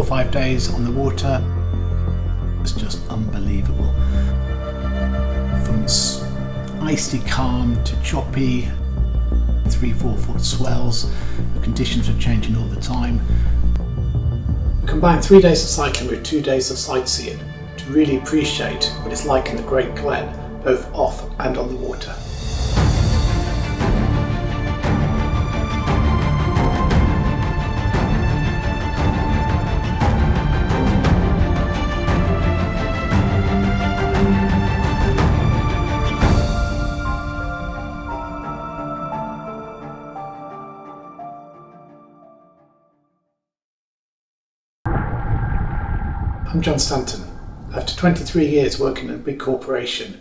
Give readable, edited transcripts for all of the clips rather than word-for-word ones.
or 5 days on the water. It's just unbelievable. From icy calm to choppy, 3-4 foot swells. The conditions were changing all the time. We combined 3 days of cycling with 2 days of sightseeing to really appreciate what it's like in the Great Glen, both off and on the water. I'm John Stanton. After 23 years working in a big corporation,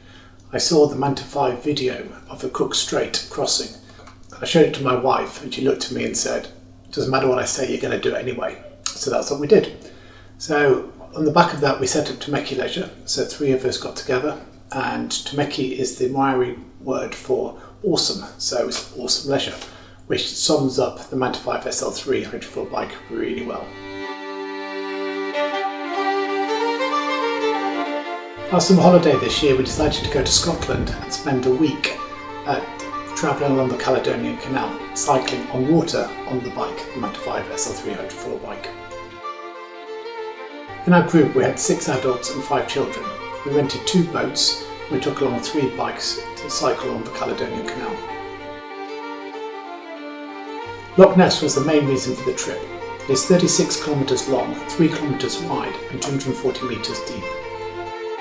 I saw the Manta5 video of the Cook Strait crossing. I showed it to my wife and she looked at me and said, "Doesn't matter what I say, you're going to do it anyway." So that's what we did. So on the back of that we set up Tameki Leisure. So 3 of us got together, and Tameki is the Maori word for awesome. So it's awesome leisure, which sums up the Manta5 SL3 hydrofoil bike really well. Our summer holiday this year we decided to go to Scotland and spend a week travelling along the Caledonian Canal, cycling on water on the bike, the Manta5 SL3 hydrofoil bike. In our group we had 6 adults and 5 children. We rented 2 boats and we took along 3 bikes to cycle along the Caledonian Canal. Loch Ness was the main reason for the trip. It is 36 kilometres long, 3 kilometres wide and 240 metres deep.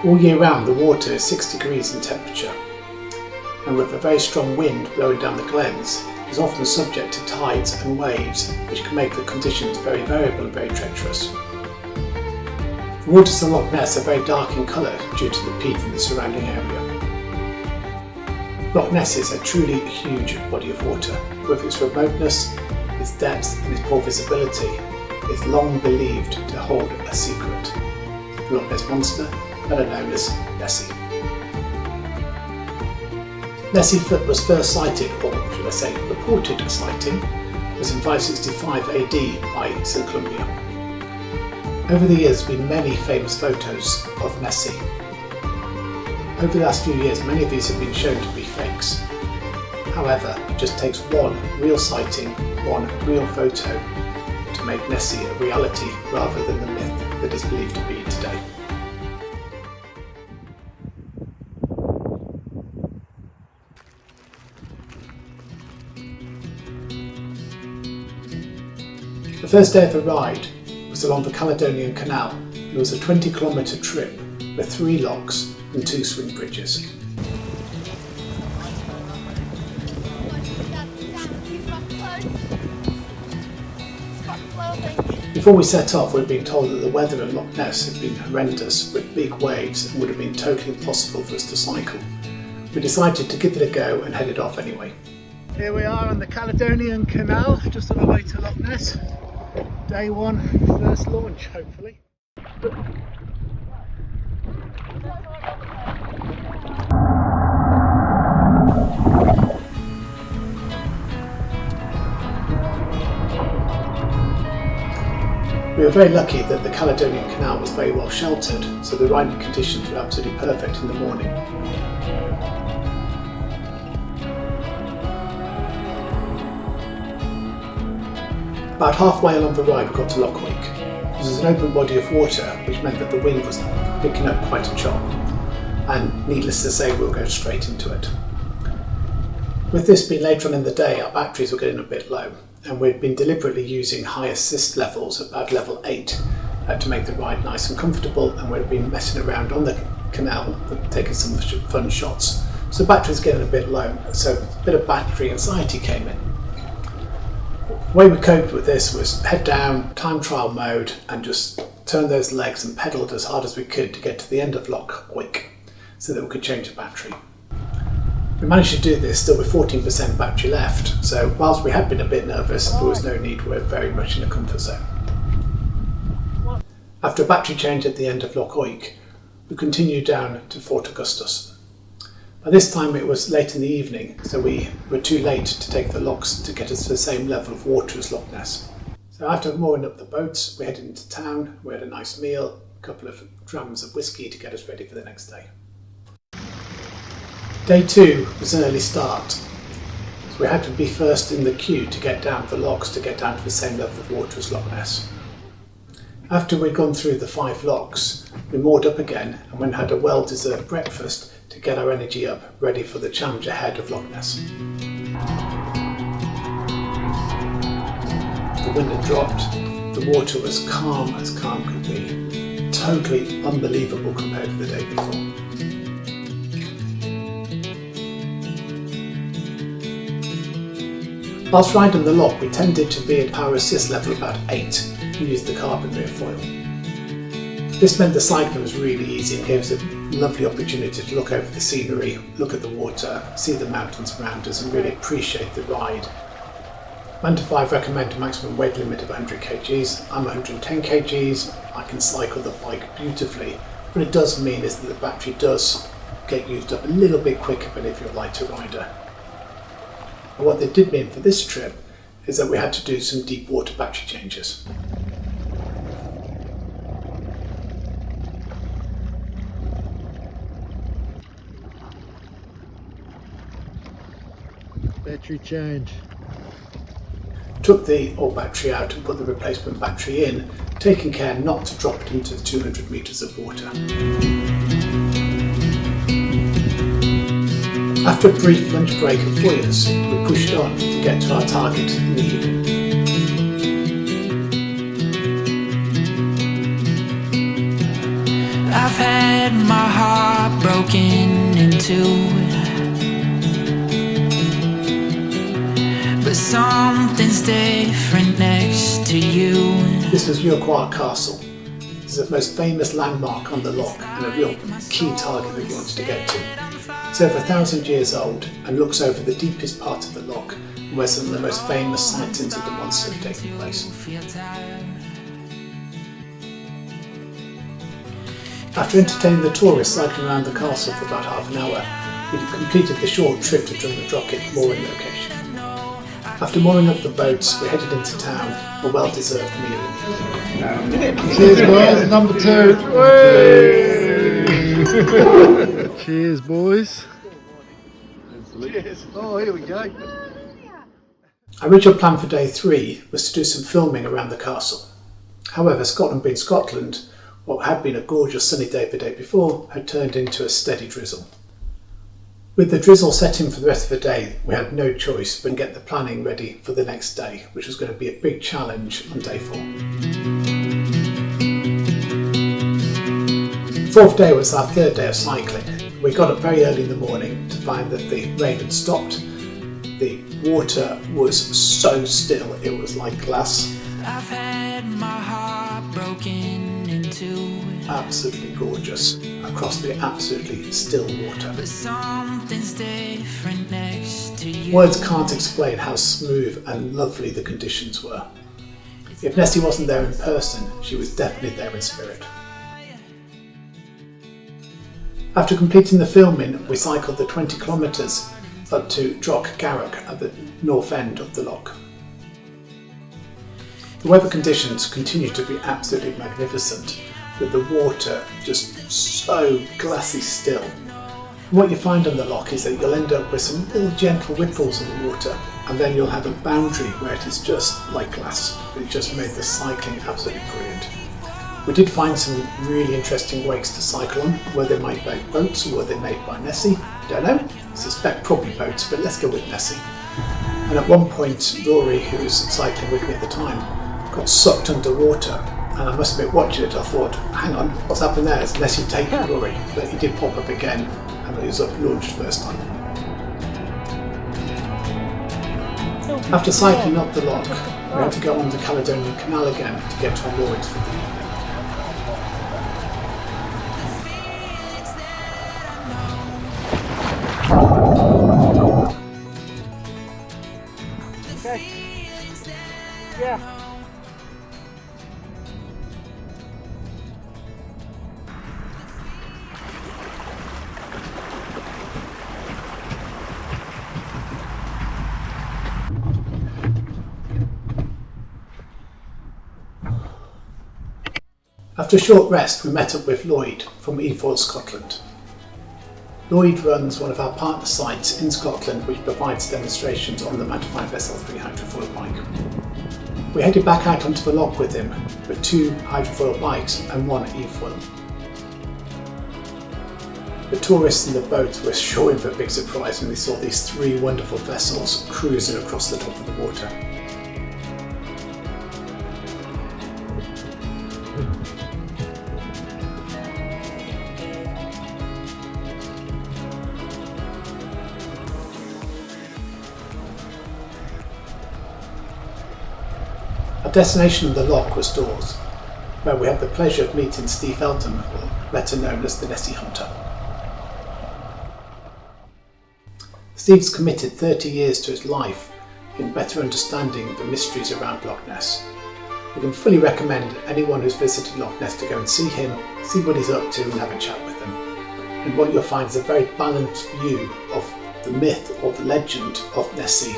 All year round the water is 6 degrees in temperature, and with a very strong wind blowing down the glens, is often subject to tides and waves, which can make the conditions very variable and very treacherous. The waters of Loch Ness are very dark in colour due to the peat in the surrounding area. Loch Ness is a truly huge body of water. With its remoteness, its depth and its poor visibility, it is long believed to hold a secret. The Loch Ness Monster, better known as Nessie. Nessie was first sighted, or should I say reported sighting, was in 565 AD by St Columbia. Over the years there have been many famous photos of Nessie. Over the last few years many of these have been shown to be fakes. However, it just takes one real sighting, one real photo to make Nessie a reality rather than the myth that is believed to be today. The first day of the ride was along the Caledonian Canal. It was a 20-kilometre trip with 3 locks and 2 swing bridges. Before we set off, we'd been told that the weather at Loch Ness had been horrendous with big waves and would have been totally impossible for us to cycle. We decided to give it a go and headed off anyway. Here we are on the Caledonian Canal, just on the way to Loch Ness. Day 1, first launch hopefully. We were very lucky that the Caledonian Canal was very well sheltered, so the riding conditions were absolutely perfect in the morning. About halfway along the ride we got to Loch Ness. This was an open body of water, which meant that the wind was picking up quite a chop, and needless to say we were going straight into it. With this being later on in the day, our batteries were getting a bit low, and we'd been deliberately using high assist levels, about level 8, to make the ride nice and comfortable, and we'd been messing around on the canal, taking some fun shots. So the battery was getting a bit low, so a bit of battery anxiety came in. The way we coped with this was head down, time trial mode, and just turn those legs and pedalled as hard as we could to get to the end of Loch Ness so that we could change the battery. We managed to do this still with 14% battery left, so whilst we had been a bit nervous, there was no need, we were very much in a comfort zone. After a battery change at the end of Loch Ness, we continued down to Fort Augustus. By this time it was late in the evening, so we were too late to take the locks to get us to the same level of water as Loch Ness. So after mooring up the boats, we headed into town, we had a nice meal, a couple of drams of whiskey to get us ready for the next day. Day 2 was an early start, so we had to be first in the queue to get down the lochs to get down to the same level of water as Loch Ness. After we'd gone through the 5 lochs, we moored up again and went and had a well-deserved breakfast to get our energy up, ready for the challenge ahead of Loch Ness. The wind had dropped, the water was calm as calm could be, totally unbelievable compared to the day before. Whilst riding the loch, we tended to be at power assist level about 8 and used the carbon rear foil. This meant the cycling was really easy and gave us a lovely opportunity to look over the scenery, look at the water, see the mountains around us and really appreciate the ride. Manta5 recommend a maximum weight limit of 100 kgs. I'm 110 kgs, I can cycle the bike beautifully. What it does mean is that the battery does get used up a little bit quicker than if you're a lighter rider. And what they did mean for this trip is that we had to do some deep water battery changes. Battery change. Took the old battery out and put the replacement battery in, taking care not to drop it into the 200 metres of water. After a brief lunch break of 4 years, we pushed on to get to our target in the evening. I've had my heart broken in two, but something's different next to you. This was Urquhart Castle. This is the most famous landmark on the loch and a real key target that we wanted to get to. It's over 1,000 years old and looks over the deepest part of the loch, where some of the most famous sightings of the monster have taken place. After entertaining the tourists cycling around the castle for about half an hour, we completed the short trip to Drumnadrochit mooring location. After mooring up the boats, we headed into town, a well-deserved meal in the evening. Cheers, boys. Number 2. Cheers, boys. Cheers. Oh, here we go. Our original plan for day 3 was to do some filming around the castle. However, Scotland being Scotland, what had been a gorgeous sunny day the day before had turned into a steady drizzle. With the drizzle set in for the rest of the day, we had no choice but to get the planning ready for the next day, which was going to be a big challenge on day 4. The 4th day was our 3rd day of cycling. We got up very early in the morning to find that the rain had stopped. The water was so still, it was like glass. I've had my heart broken in two, Absolutely gorgeous across the absolutely still water. but something's different next to you. Words can't explain how smooth and lovely the conditions were. If Nessie wasn't there in person, she was definitely there in spirit. After completing the filming, we cycled the 20 kilometres up to Droch Garroch at the north end of the loch. The weather conditions continued to be absolutely magnificent, with the water just so glassy still. And what you find on the loch is that you'll end up with some little gentle ripples in the water, and then you'll have a boundary where it is just like glass. It just made the cycling absolutely brilliant. We did find some really interesting wakes to cycle on, were they made by boats or were they made by Nessie? Don't know, I suspect probably boats, but let's go with Nessie. And at one point, Rory, who was cycling with me at the time, got sucked underwater, and I must admit, watching it I thought, hang on, what's happened there? Is Nessie taking Rory? But he did pop up again and he was up launched first time. After cycling up the loch, we had to go on the Caledonian Canal again to get to our moorings for the evening. Okay. Yeah. After a short rest, we met up with Lloyd from Hydrofoil Scotland. Lloyd runs one of our partner sites in Scotland which provides demonstrations on the Manta5 SL3 hydrofoil bike. We headed back out onto the loch with him with 2 hydrofoil bikes and 1 e-foil. The tourists in the boat were sure of a big surprise when they saw these 3 wonderful vessels cruising across the top of the water. Our destination on the loch was Dawes, where we had the pleasure of meeting Steve Elton, or better known as the Nessie hunter. Steve's committed 30 years to his life in better understanding the mysteries around Loch Ness. We can fully recommend anyone who's visited Loch Ness to go and see him, see what he's up to and have a chat with him. And what you'll find is a very balanced view of the myth or the legend of Nessie.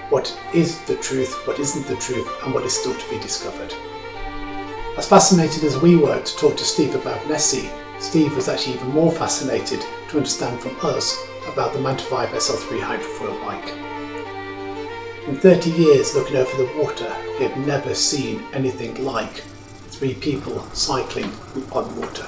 What is the truth, what isn't the truth, and what is still to be discovered. As fascinated as we were to talk to Steve about Nessie, Steve was actually even more fascinated to understand from us about the Manta5 SL3 hydrofoil bike. In 30 years looking over the water, he had never seen anything like 3 people cycling on water.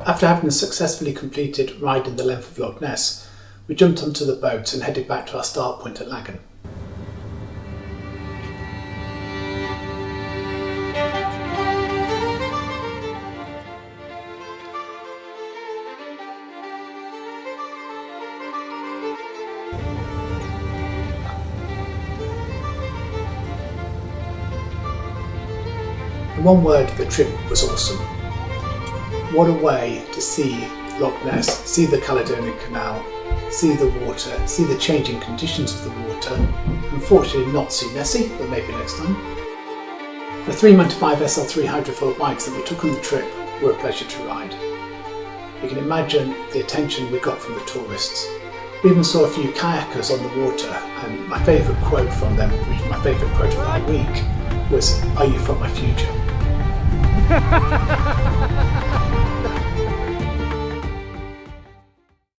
After having successfully completed riding the length of Loch Ness, we jumped onto the boat and headed back to our start point at Lagan. In one word, the trip was awesome. What a way to see Loch Ness, see the Caledonian Canal, see the water, see the changing conditions of the water. Unfortunately not see Nessie, but maybe next time. The 3 Manta5 SL3 hydrofoil bikes that we took on the trip were a pleasure to ride. You can imagine the attention we got from the tourists. We even saw a few kayakers on the water, and my favourite quote from them, which was my favourite quote of the week, was, "Are you from my future?"